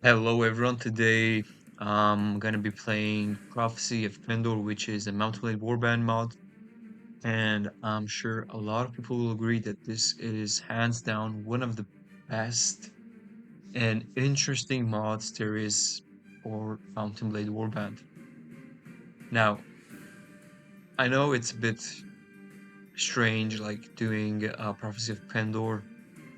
Hello everyone, today I'm gonna be playing Prophecy of Pendor, which is a Mountain Blade Warband mod, and I'm sure a lot of people will agree that this is hands down one of the best and interesting mods there is for Mountain Blade Warband. Now, I know it's a bit strange like doing Prophecy of Pendor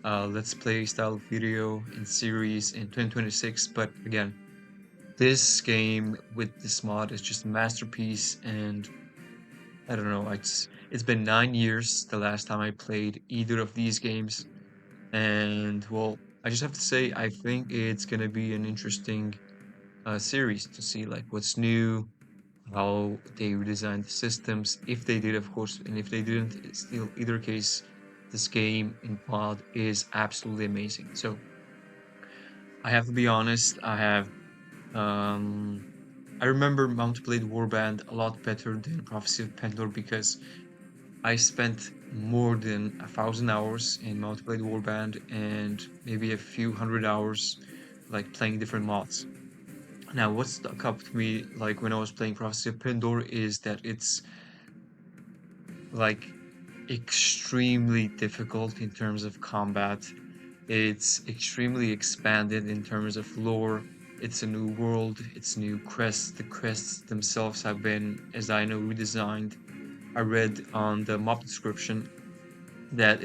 let's play style video in series in 2026, but again, this game with this mod is just a masterpiece, and I don't know, it's been 9 years the last time I played either of these games, and well, I just have to say I think it's gonna be an interesting series to see like what's new, how they redesigned the systems, if they did, of course, and if they didn't, it's still either case, this game in mod is absolutely amazing. So I have to be honest, um I remember Mount Blade Warband a lot better than Prophecy of Pendor because I spent more than 1,000 hours in Mount Blade Warband and maybe a few hundred hours like playing different mods. Now, what stuck up to me like when I was playing Prophecy of Pendor is that it's like extremely difficult in terms of combat. It's extremely expanded in terms of lore. It's a new world, it's new quests. The quests themselves have been, as I know, redesigned. I read on the mob description that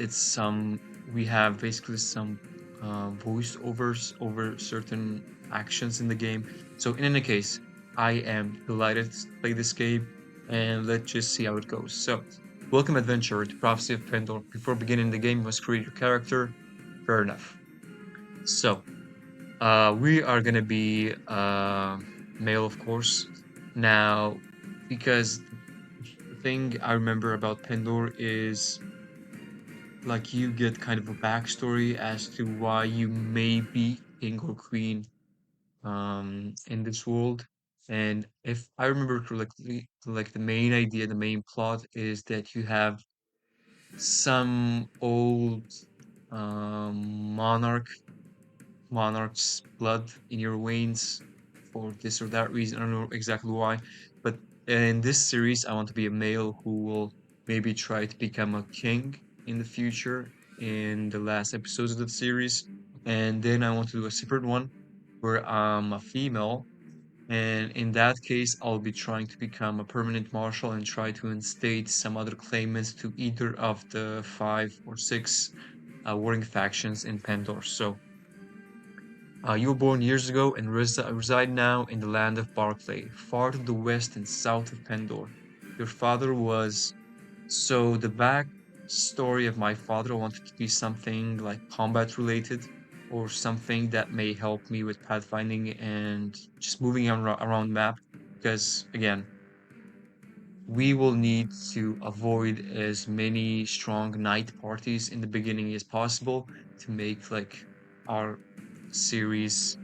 we have basically some voiceovers over certain actions in the game. So, in any case, I am delighted to play this game and let's just see how it goes. So, welcome, adventurer, to Prophecy of Pendor. Before beginning the game, you must create your character. Fair enough. So, we are gonna be male, of course. Now, because the thing I remember about Pendor is like you get kind of a backstory as to why you may be king or queen in this world. And if I remember correctly, like the main idea, the main plot is that you have some old monarch monarch's blood in your veins for this or that reason. I don't know exactly why, but in this series, I want to be a male who will maybe try to become a king in the future in the last episodes of the series. And then I want to do a separate one where I'm a female. And in that case, I'll be trying to become a permanent marshal and try to instate some other claimants to either of the five or six warring factions in Pendor. So, you were born years ago and reside now in the land of Barclay, far to the west and south of Pendor. Your father was. So, the back story of my father wanted to be something like combat related or something that may help me with pathfinding and just moving around map. Because, again, we will need to avoid as many strong night parties in the beginning as possible to make like our series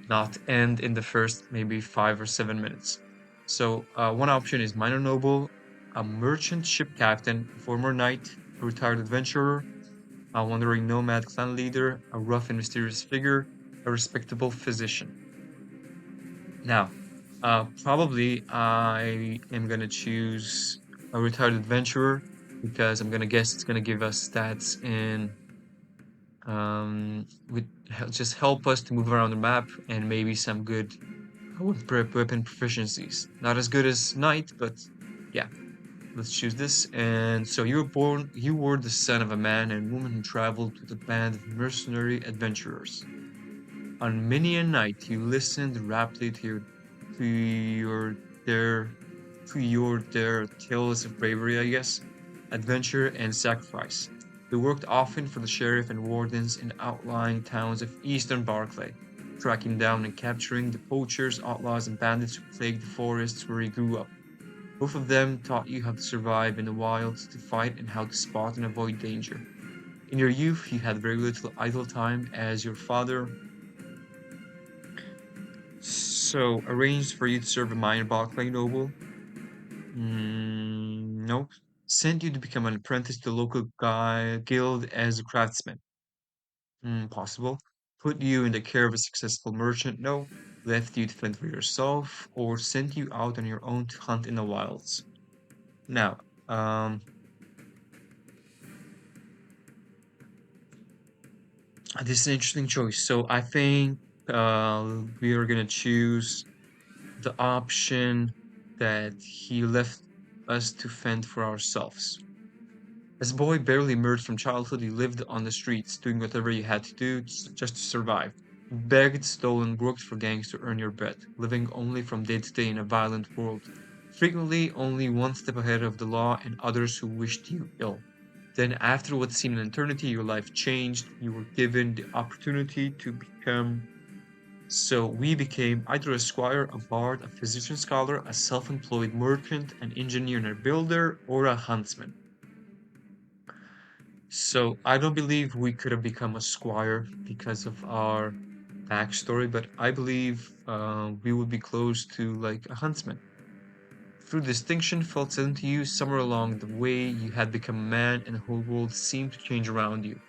not end in the first maybe 5 or 7 minutes. So one option is minor noble, a merchant ship captain, a former knight, a retired adventurer, a wandering nomad clan leader, a rough and mysterious figure, a respectable physician. Now, probably I am gonna choose a retired adventurer because I'm gonna guess it's gonna give us stats in would just help us to move around the map and maybe some good weapon proficiencies. Not as good as knight, but yeah, let's choose this. And so you were the son of a man and woman who traveled with a band of mercenary adventurers. On many a night you listened raptly to your their their tales of bravery, I guess, adventure and sacrifice. They worked often for the sheriff and wardens in outlying towns of eastern Barclay, tracking down and capturing the poachers, outlaws, and bandits who plagued the forests where he grew up. Both of them taught you how to survive in the wild, to fight, and how to spot and avoid danger. In your youth, you had very little idle time as your father arranged for you to serve a minor Barclay noble. No. Sent you to become an apprentice to the local guild as a craftsman. Possible. put you in the care of a successful merchant? No. Left you to fend for yourself, or sent you out on your own to hunt in the wilds? Now, um, this is an interesting choice. So I think we are gonna choose the option that he left us to fend for ourselves. As a boy barely emerged from childhood, he lived on the streets, doing whatever you had to do just to survive. Begged, stole, and worked for gangs to earn your bread, living only from day to day in a violent world, frequently only one step ahead of the law and others who wished you ill. Then, after what seemed an eternity, your life changed. You were given the opportunity to become. So, we became either a squire, a bard, a physician scholar, a self employed merchant, an engineer and a builder, or a huntsman. So I don't believe we could have become a squire because of our backstory, but I believe we would be close to like a huntsman. Through distinction felt sudden to you, somewhere along the way you had become a man and the whole world seemed to change around you.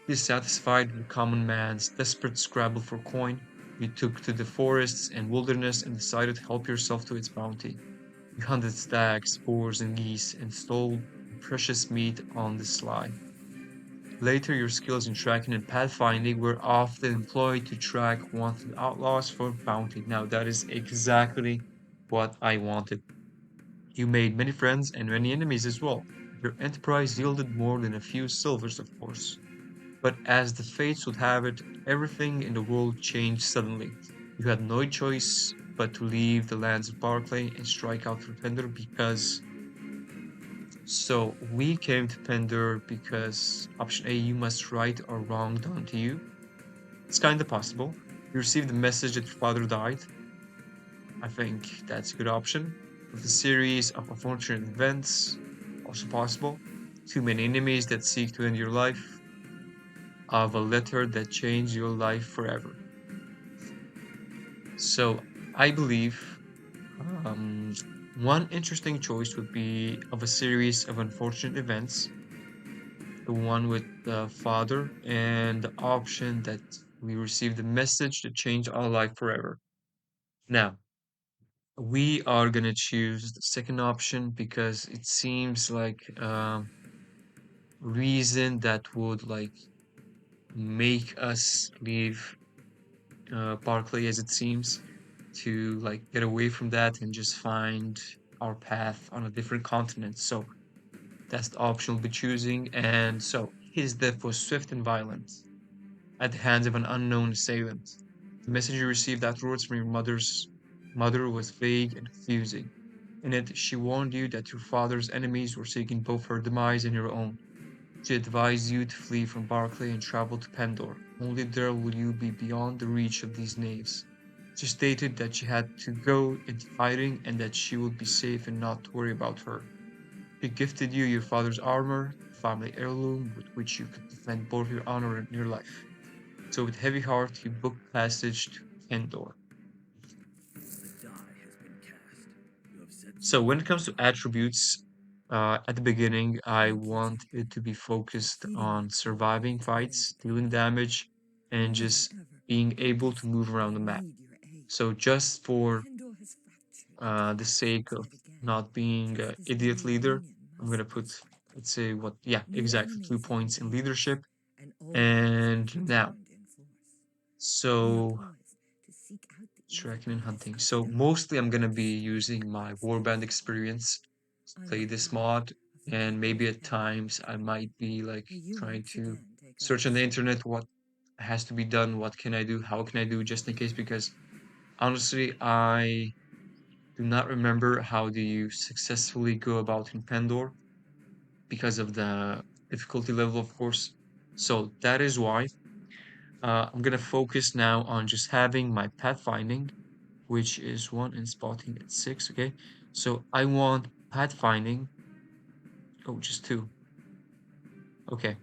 Dissatisfied with common man's desperate scrabble for coin, you took to the forests and wilderness and decided to help yourself to its bounty. You hunted stags, boars, and geese and stole precious meat on the sly. Later, your skills in tracking and pathfinding were often employed to track wanted outlaws for bounty. Now, that is exactly what I wanted. You made many friends and many enemies as well. Your enterprise yielded more than a few silvers, of course. But as the fates would have it, everything in the world changed suddenly. You had no choice but to leave the lands of Barclay and strike out for Pendor because so we came to Pendor because option A, you must right or wrong done to you. It's kind of possible. You received the message that your father died. I think that's a good option. With a series of unfortunate events, also possible. Too many enemies that seek to end your life. Of a letter that changed your life forever. So I believe um, one interesting choice would be of a series of unfortunate events, the one with the father, and the option that we received the message to change our life forever. Now, we are gonna choose the second option because it seems like reason that would like make us leave Barclay as it seems to like get away from that and just find our path on a different continent. So that's the option we'll be choosing. And so his death was swift and violent at the hands of an unknown assailant. The message you received afterwards from your mother's mother was vague and confusing. In it, she warned you that your father's enemies were seeking both her demise and your own. She advised you to flee from Barclay and travel to Pendor. Only there will you be beyond the reach of these knaves. She stated that she had to go into hiding and that she would be safe and not to worry about her. She gifted you your father's armor, a family heirloom with which you could defend both your honor and your life. So with heavy heart you booked passage to Pendor. The die has been cast. You have said so. So when it comes to attributes, at the beginning, I Thank you, want champion, it to be for focused feeding my on cold surviving with your fights, energy. dealing damage, and If just ever being I able to move desperately around the map. need your aid, So just for Pendor has fractured into the sake factions of yet again, not being just an as idiot any leader, union I'm must gonna be. put, let's say what, yeah, New exactly, two enemies have been points in chaos, leadership. and old ones have And now, returned in force. We are so poised to seek out the evil tracking and that has hunting. So skulked around mostly I'm and gonna be destroyed using our my best warband days. experience to I play am this proud mod, of the and people maybe of at Pendor. times I might be like May you trying once to again take search on the ownership. internet what has to be done, what can I do, how can I do, just in case, because honestly, I do not remember how do you successfully go about in Pendor because of the difficulty level, of course. So that is why I'm gonna focus now on just having my pathfinding, which is one, and spotting at six. Okay, so I want pathfinding. Oh, just two. Okay.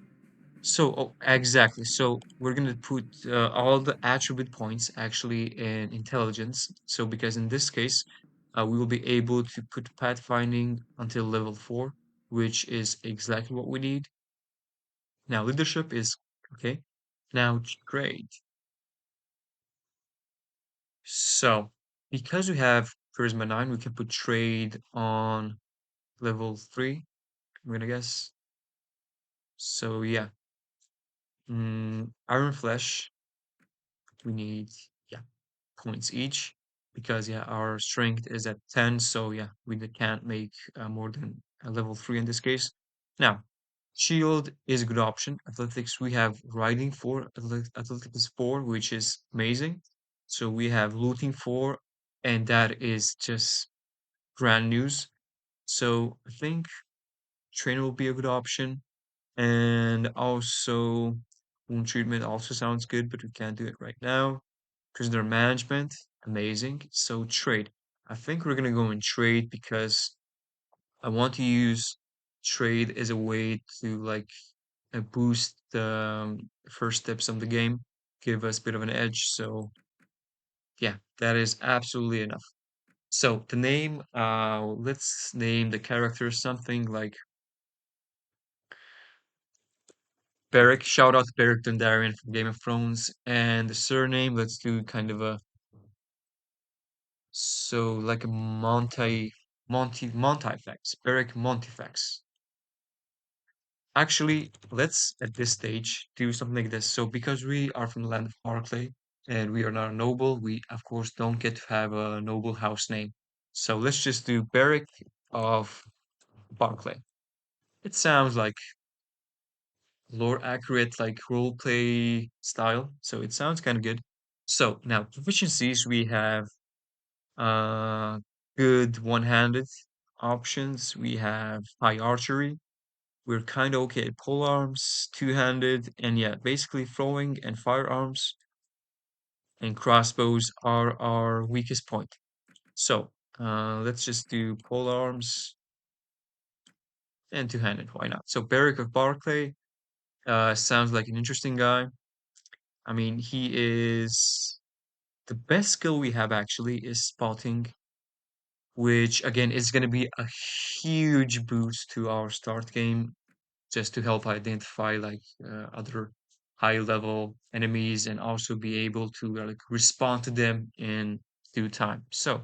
So, oh, exactly. So we're gonna put all the attribute points actually in intelligence. So because in this case, we will be able to put pathfinding until level 4, which is exactly what we need. Now leadership is okay. Now trade. So, because we have Charisma 9, we can put trade on level 3, I'm gonna guess. So, yeah. Iron Flesh, we need, yeah, points each because, yeah, our strength is at 10. So, yeah, can't make more than a level 3 in this case. Now, Shield is a good option. Athletics, we have Riding 4, Athletics 4, which is amazing. So, we have Looting 4, and that is just grand news. So I think trainer will be a good option. And also wound treatment also sounds good, but we can't do it right now. Prisoner management, amazing. So trade. I think we're gonna go in trade because I want to use trade as a way to like boost the first steps of the game, give us a bit of an edge. So yeah, that is absolutely enough. So the name, let's name the character something like Beric. Shout out to Beric Dondarrion from Game of Thrones. And the surname, let's do kind of a like a Montifex. Beric Montifex. Actually, let's at this stage do something like this. So because we are from the land of Barclay and we are not a noble, we of course don't get to have a noble house name. So let's just do Beric of Barclay. It sounds like lore accurate, like role play style. So it sounds kind of good. So now proficiencies, we have uh good one-handed options. We have high archery. We're kind of okay at pole arms, two-handed, and yeah, basically throwing and firearms and crossbows are our weakest point. So let's just do pole arms and two-handed. Why not? So Beric of Barclay sounds like an interesting guy. I mean, he is the best skill we have actually is spotting, which again is going to be a huge boost to our start game just to help identify like other high level enemies and also be able to like respond to them in due time. So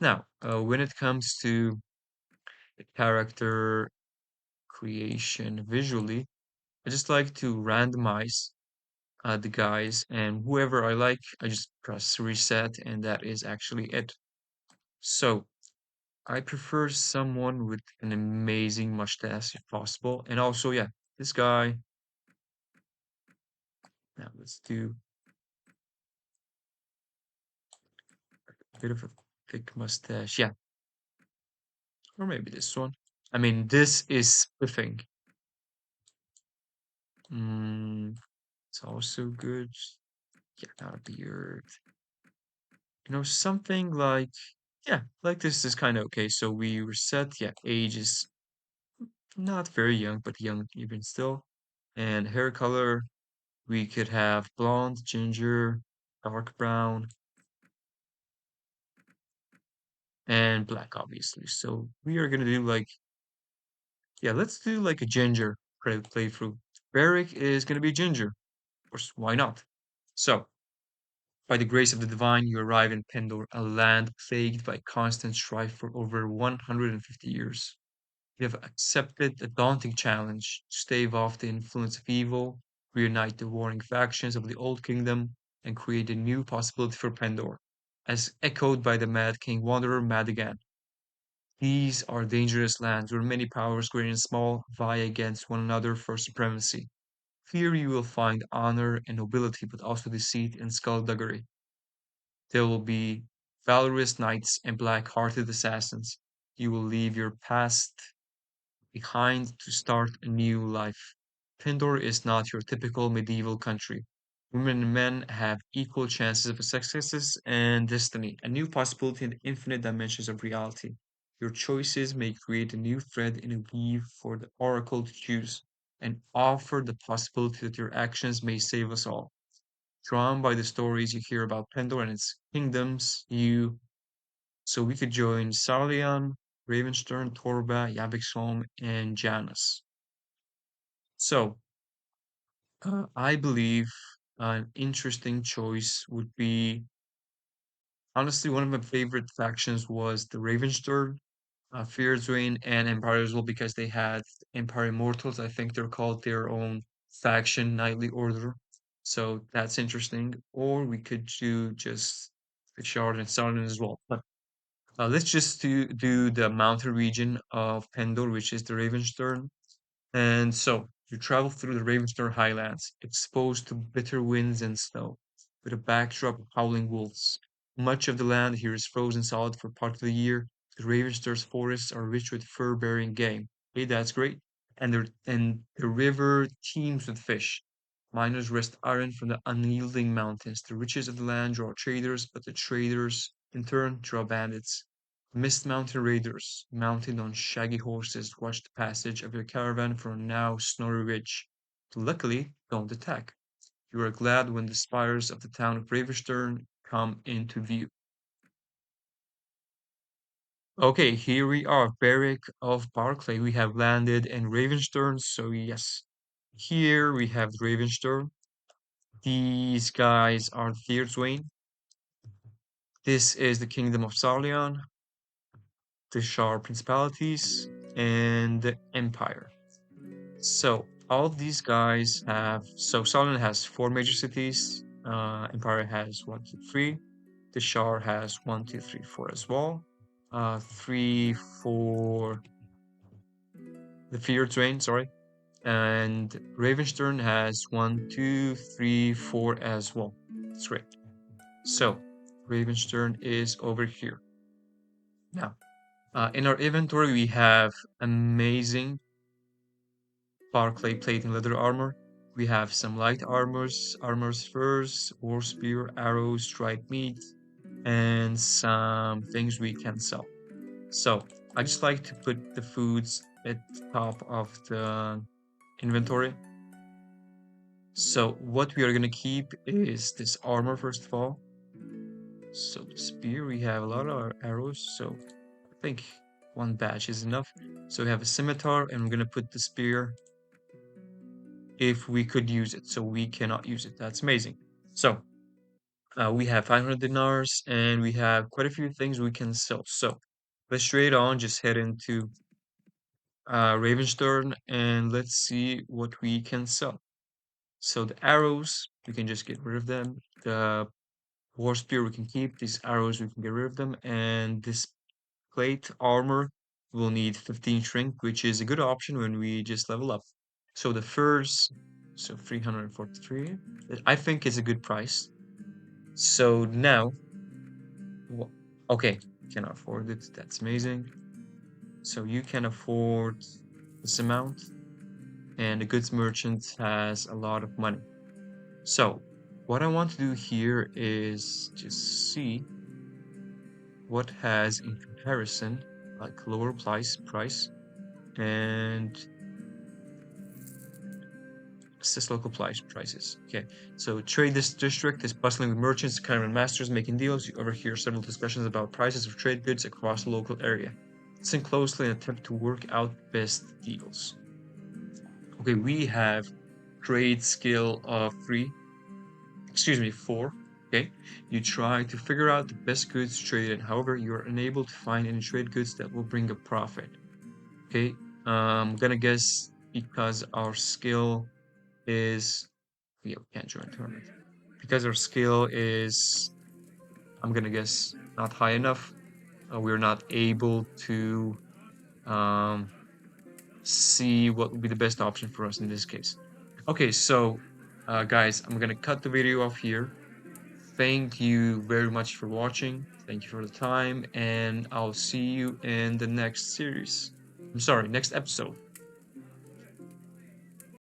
now, when it comes to the character creation visually, I just like to randomize the guys, and whoever I like, I just press reset, and that is actually it. So I prefer someone with an amazing mustache if possible. And also, yeah, this guy. Now let's do a bit of a thick mustache. Yeah, or maybe this one. I mean, this is spiffing. It's also good. Yeah, not a beard. Something like, yeah, like this is kind of okay. So we reset. Yeah, age is not very young, but young even still. And hair color, we could have blonde, ginger, dark brown, and black, obviously. So we are gonna do like, yeah, let's do like a ginger playthrough. Beric is gonna be ginger. Of course, why not? So, by the grace of the divine, you arrive in Pendor, a land plagued by constant strife for over 150 years. You have accepted a daunting challenge to stave off the influence of evil, reunite the warring factions of the Old Kingdom, and create a new possibility for Pendor, as echoed by the Mad King Wanderer Madigan. These are dangerous lands where many powers, great and small, vie against one another for supremacy. Here you will find honor and nobility, but also deceit and skullduggery. There will be valorous knights and black-hearted assassins. You will leave your past behind to start a new life. Pendor is not your typical medieval country. Women and men have equal chances of successes and destiny, a new possibility in the infinite dimensions of reality. Your choices may create a new thread in a weave for the oracle to choose, and offer the possibility that your actions may save us all. Drawn by the stories you hear about Pendor and its kingdoms, we could join Sarleon, Ravenstern, Torba, Yabixholm, and Janus. So I believe an interesting choice would be Honestly, one of my favorite factions was the Ravenstern, Fear's Reign, and Empire as well because they had Empire Immortals. I think they're called their own faction, Knightly Order. So that's interesting. Or we could do just the Shard and Saladin as well. But let's just do the mountain region of Pendor, which is the Ravenstern. And so you travel through the Ravenstern Highlands, exposed to bitter winds and snow, with a backdrop of howling wolves. Much of the land here is frozen solid for part of the year. The Ravenstern's forests are rich with fur-bearing game. Hey, that's great. And the river teems with fish. Miners wrest iron from the unyielding mountains. The riches of the land draw traders, but the traders, in turn, draw bandits. Mist Mountain raiders, mounted on shaggy horses, watch the passage of your caravan from a now snowy ridge. Luckily, don't attack. You are glad when the spires of the town of Ravenstern come into view. Okay, here we are, Beric of Barclay. We have landed in Ravenstern, so yes. Here we have Ravenstern. These guys are Thierswain. This is the kingdom of Sarleon, the Shar principalities, and the Empire. So all of these guys have so Solomon has four major cities. Empire has one, two, three. The Shah has one, two, three, four as well. Three, four. The Fear Train, sorry, and Ravenstern has one, two, three, four as well. That's great. So Ravenstern is over here now. In our inventory, we have amazing Barclay plate and leather armor. We have some light armors, furs, war spear, arrows, dried meat, and some things we can sell. So I just like to put the foods at the top of the inventory. So what we are gonna keep is this armor first of all. So the spear, we have a lot of arrows, so I think one batch is enough. So we have a scimitar, and we're gonna put the spear if we could use it. So we cannot use it. That's amazing. So we have 500 dinars and we have quite a few things we can sell. So let's straight on just head into Ravenstern and let's see what we can sell. So the arrows, we can just get rid of them. The war spear we can keep. These arrows we can get rid of them. And this plate armor will need 15 shrink, which is a good option when we just level up. So the furs, so 343, I think is a good price. So now, okay, cannot afford it. That's amazing. So you can afford this amount, and the goods merchant has a lot of money. So what I want to do here is just see what has in comparison, like lower price, and assess local prices. Okay, so trade this district is bustling with merchants, caravan masters making deals. You overhear several discussions about prices of trade goods across the local area. Listen closely and attempt to work out best deals. Okay, we have trade skill of three, excuse me, four. Okay, you try to figure out the best goods to trade in. However, you are unable to find any trade goods that will bring a profit. Okay, I'm gonna guess because our skill is yeah, we can't join tournament because our skill is I'm gonna guess not high enough. We're not able to um, see what would be the best option for us in this case. Okay, so guys, I'm gonna cut the video off here. Thank you very much for watching. Thank you for the time, and I'll see you in the next series. I'm sorry, next episode.